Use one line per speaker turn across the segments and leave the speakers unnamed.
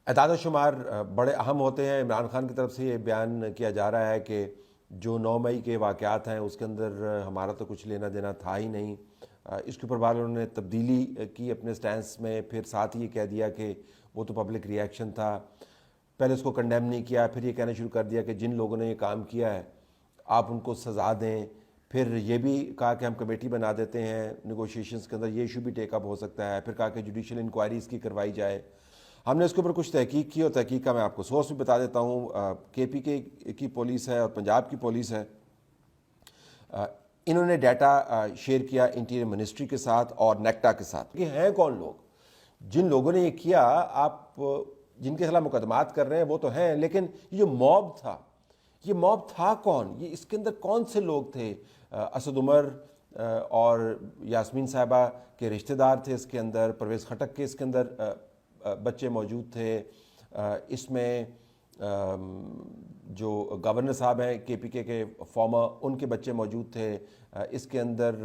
اعداد و شمار بڑے اہم ہوتے ہیں. عمران خان کی طرف سے یہ بیان کیا جا رہا ہے کہ جو 9 مئی کے واقعات ہیں اس کے اندر ہمارا تو کچھ لینا دینا تھا ہی نہیں. اس کے اوپر بعد انہوں نے تبدیلی کی اپنے سٹینس میں، پھر ساتھ ہی یہ کہہ دیا کہ وہ تو پبلک ری ایکشن تھا. پہلے اس کو کنڈیم نہیں کیا، پھر یہ کہنا شروع کر دیا کہ جن لوگوں نے یہ کام کیا ہے آپ ان کو سزا دیں. پھر یہ بھی کہا کہ ہم کمیٹی بنا دیتے ہیں نیگوشیشنز کے اندر، یہ ایشو بھی ٹیک اپ ہو سکتا ہے. پھر کہا کہ جوڈیشل انکوائری اس کی کروائی جائے. ہم نے اس کے اوپر کچھ تحقیق کی، اور تحقیق کا میں آپ کو سورس بھی بتا دیتا ہوں. کے پی کے کی پولیس ہے اور پنجاب کی پولیس ہے. انہوں نے ڈیٹا شیئر کیا انٹیریئر منسٹری کے ساتھ اور نیکٹا کے ساتھ کہ ہیں کون لوگ جن لوگوں نے یہ کیا. آپ جن کے خلاف مقدمات کر رہے ہیں وہ تو ہیں، لیکن یہ جو موب تھا، یہ موب تھا کون؟ یہ اس کے اندر کون سے لوگ تھے؟ اسد عمر اور یاسمین صاحبہ کے رشتہ دار تھے اس کے اندر. پرویز خٹک کے اس کے اندر بچے موجود تھے. اس میں جو گورنر صاحب ہیں کے پی کے فارمر، ان کے بچے موجود تھے. اس کے اندر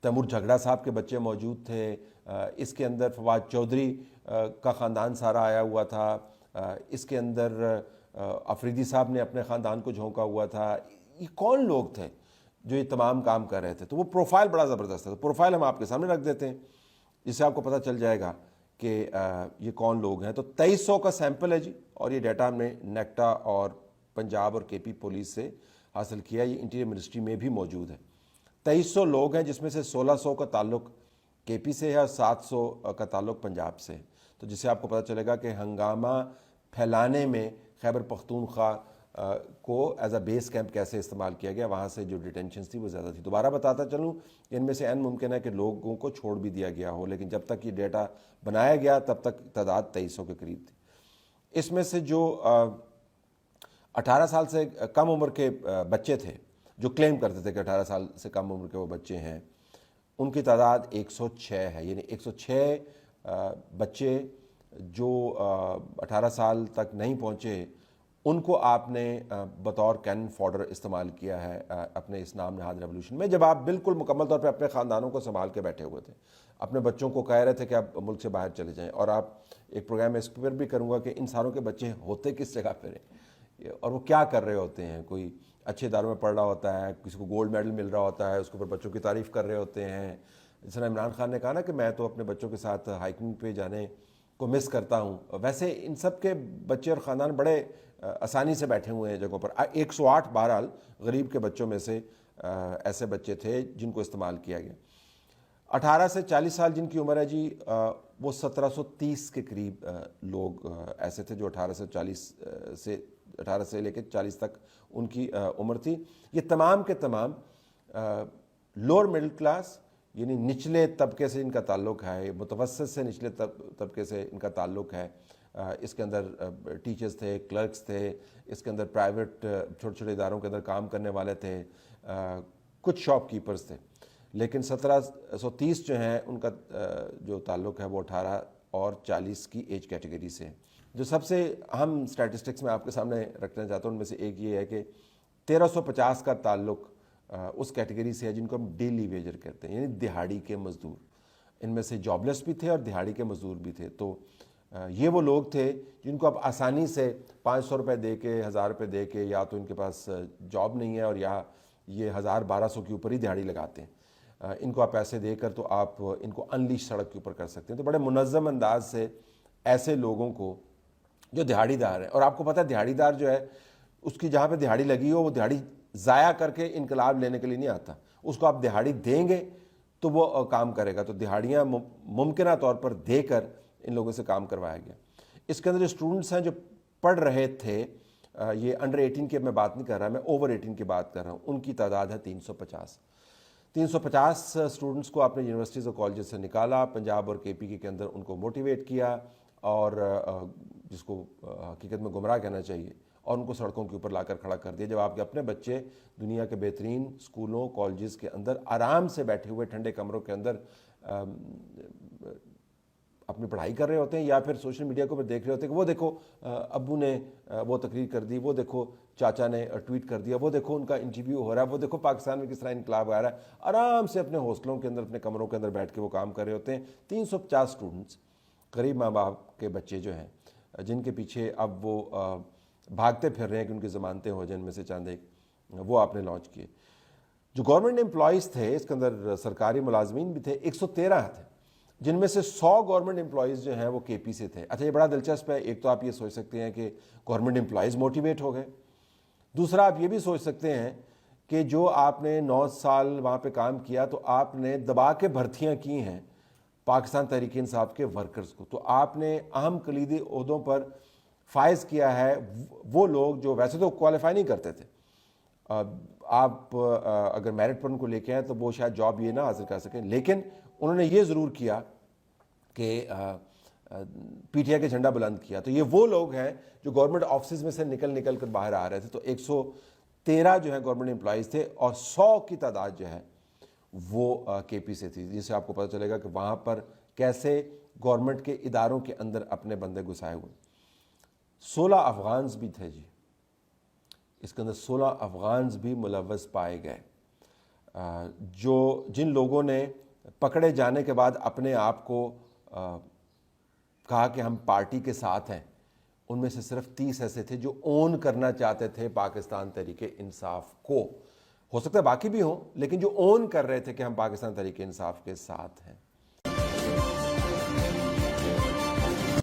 تیمور جھگڑا صاحب کے بچے موجود تھے. اس کے اندر فواد چودھری کا خاندان سارا آیا ہوا تھا. اس کے اندر افریدی صاحب نے اپنے خاندان کو جھونکا ہوا تھا. یہ کون لوگ تھے جو یہ تمام کام کر رہے تھے؟ تو وہ پروفائل بڑا زبردست ہے. تو پروفائل ہم آپ کے سامنے رکھ دیتے ہیں جس سے آپ کو پتہ چل جائے گا کہ یہ کون لوگ ہیں. تو 2300 کا سیمپل ہے جی، اور یہ ڈیٹا ہم نے نیکٹا اور پنجاب اور کے پی پولیس سے حاصل کیا. یہ انٹیریئر منسٹری میں بھی موجود ہے. 2300 لوگ ہیں جس میں سے 1600 کا تعلق کے پی سے ہے اور 700 کا تعلق پنجاب سے ہے. تو جس سے آپ کو پتہ چلے گا کہ ہنگامہ پھیلانے میں خیبر پختونخوا کو ایز اے بیس کیمپ کیسے استعمال کیا گیا. وہاں سے جو ڈیٹینشنز تھی وہ زیادہ تھی. دوبارہ بتاتا چلوں، ان میں سے این ممکن ہے کہ لوگوں کو چھوڑ بھی دیا گیا ہو، لیکن جب تک یہ ڈیٹا بنایا گیا تب تک تعداد 2300 کے قریب تھی. اس میں سے جو 18 سال سے کم عمر کے بچے تھے جو کلیم کرتے تھے کہ 18 سال سے کم عمر کے وہ بچے ہیں، ان کی تعداد 106 ہے. یعنی 106 بچے جو 18 سال تک نہیں پہنچے، ان کو آپ نے بطور کینن فوڈر استعمال کیا ہے اپنے اس نام نہاد ریولوشن میں، جب آپ بالکل مکمل طور پہ اپنے خاندانوں کو سنبھال کے بیٹھے ہوئے تھے. اپنے بچوں کو کہہ رہے تھے کہ آپ ملک سے باہر چلے جائیں. اور آپ ایک پروگرام میں اس پر بھی کروں گا کہ ان ساروں کے بچے ہوتے کس جگہ پہ ہیں اور وہ کیا کر رہے ہوتے ہیں. کوئی اچھے اداروں میں پڑھ رہا ہوتا ہے، کسی کو گولڈ میڈل مل رہا ہوتا ہے، اس کے اوپر بچوں کی تعریف کر رہے ہوتے ہیں. جس طرح عمران خان نے کہا نا کہ میں تو اپنے بچوں کے ساتھ ہائکنگ پہ جانے کو مس کرتا ہوں، ویسے ان سب کے بچے اور خاندان بڑے آسانی سے بیٹھے ہوئے ہیں جگہوں پر. 108 بہرحال غریب کے بچوں میں سے ایسے بچے تھے جن کو استعمال کیا گیا. 18 سے 40 سال جن کی عمر ہے جی، وہ 1730 کے قریب لوگ ایسے تھے جو 18 سے لے کے 40 تک ان کی عمر تھی. یہ تمام کے تمام لوور مڈل کلاس یعنی نچلے طبقے سے ان کا تعلق ہے، متوسط سے نچلے طبقے سے ان کا تعلق ہے. اس کے اندر ٹیچرز تھے، کلرکس تھے، اس کے اندر پرائیویٹ چھوٹے چھوٹے اداروں کے اندر کام کرنے والے تھے، کچھ شاپ کیپرز تھے. لیکن 1730 جو ہیں ان کا جو تعلق ہے وہ 18 اور 40 کی ایج کیٹیگری سے. جو سب سے اہم سٹیٹسٹکس میں آپ کے سامنے رکھنا چاہتا ہوں ان میں سے ایک یہ ہے کہ 1350 کا تعلق اس کیٹیگری سے ہے جن کو ہم ڈیلی ویجر کہتے ہیں، یعنی دہاڑی کے مزدور. ان میں سے جاب لیس بھی تھے اور دہاڑی کے مزدور بھی تھے. تو یہ وہ لوگ تھے جن کو اب آسانی سے 500 روپے دے کے، 1000 روپے دے کے، یا تو ان کے پاس جاب نہیں ہے اور یا یہ 1000-1200 کے اوپر ہی دہاڑی لگاتے ہیں، ان کو آپ پیسے دے کر تو آپ ان کو انلیش سڑک کے اوپر کر سکتے ہیں. تو بڑے منظم انداز سے ایسے لوگوں کو جو دہاڑی دار ہیں، اور آپ کو پتہ ہے دہاڑی دار جو ہے اس کی جہاں پہ دہاڑی لگی ہو وہ دہاڑی ضائع کر کے انقلاب لینے کے لیے نہیں آتا. اس کو آپ دہاڑی دیں گے تو وہ کام کرے گا. تو دہاڑیاں ممکنہ طور پر دے کر ان لوگوں سے کام کروایا گیا. اس کے اندر جو اسٹوڈنٹس ہیں جو پڑھ رہے تھے، یہ انڈر 18 کی میں بات نہیں کر رہا، میں اوور 18 کی بات کر رہا ہوں، ان کی تعداد ہے 350. 350 اسٹوڈنٹس کو آپ نے یونیورسٹیز اور کالجز سے نکالا. پنجاب اور کے پی کے اندر ان کو موٹیویٹ کیا، اور جس کو حقیقت میں گمراہ کہنا چاہیے، اور ان کو سڑکوں کے اوپر لا کر کھڑا کر دیا. جب آپ کے اپنے بچے دنیا کے بہترین اسکولوں کالجز کے اندر آرام سے بیٹھے ہوئے ٹھنڈے کمروں کے اندر اپنی پڑھائی کر رہے ہوتے ہیں، یا پھر سوشل میڈیا کو دیکھ رہے ہوتے ہیں کہ وہ دیکھو ابو نے وہ تقریر کر دی، وہ دیکھو چاچا نے ٹویٹ کر دیا، وہ دیکھو ان کا انٹرویو ہو رہا ہے، وہ دیکھو پاکستان میں کس طرح انقلاب آ رہا ہے، آرام سے اپنے ہاسٹلوں کے اندر اپنے کمروں کے اندر بیٹھ کے وہ کام کر رہے ہوتے ہیں. 350 اسٹوڈنٹس غریب ماں باپ کے بچے جو ہیں جن کے پیچھے اب وہ بھاگتے پھر رہے ہیں کہ ان کی ضمانتیں ہو جائیں، ان میں سے چند ایک وہ آپ نے لانچ کیے۔ جو گورنمنٹ امپلائیز تھے اس کے اندر سرکاری ملازمین بھی تھے، 113 تھے، جن میں سے 100 گورنمنٹ امپلائیز جو ہیں وہ کے پی سے تھے۔ اچھا یہ بڑا دلچسپ ہے، ایک تو آپ یہ سوچ سکتے ہیں کہ گورنمنٹ امپلائیز موٹیویٹ ہو گئے، دوسرا آپ یہ بھی سوچ سکتے ہیں کہ جو آپ نے 9 سال وہاں پہ کام کیا تو آپ نے دبا کے بھرتیاں کی ہیں پاکستان تحریک انصاف کے ورکرز کو، تو آپ نے اہم کلیدی عہدوں پر فائز کیا ہے وہ لوگ جو ویسے تو کوالیفائی نہیں کرتے تھے۔ آپ اگر میرٹ پر ان کو لے کے آئیں تو وہ شاید جاب یہ نہ حاصل کر سکیں، لیکن انہوں نے یہ ضرور کیا کہ پی ٹی آئی کا جھنڈا بلند کیا۔ تو یہ وہ لوگ ہیں جو گورنمنٹ آفسز میں سے نکل کر باہر آ رہے تھے۔ تو 113 جو ہیں گورنمنٹ امپلائیز تھے اور 100 کی تعداد جو ہے وہ کے پی سے تھی، جس سے آپ کو پتہ چلے گا کہ وہاں پر کیسے گورنمنٹ کے اداروں کے اندر اپنے بندے گھسائے ہوئے۔ 16 افغانز بھی تھے جی، اس کے اندر 16 افغانز بھی ملوث پائے گئے، جن لوگوں نے پکڑے جانے کے بعد اپنے آپ کو کہا کہ ہم پارٹی کے ساتھ ہیں، ان میں سے صرف 30 ایسے تھے جو اون کرنا چاہتے تھے پاکستان تحریک انصاف کو۔ ہو سکتا ہے باقی بھی ہوں، لیکن جو اون کر رہے تھے کہ ہم پاکستان تحریک انصاف کے ساتھ ہیں۔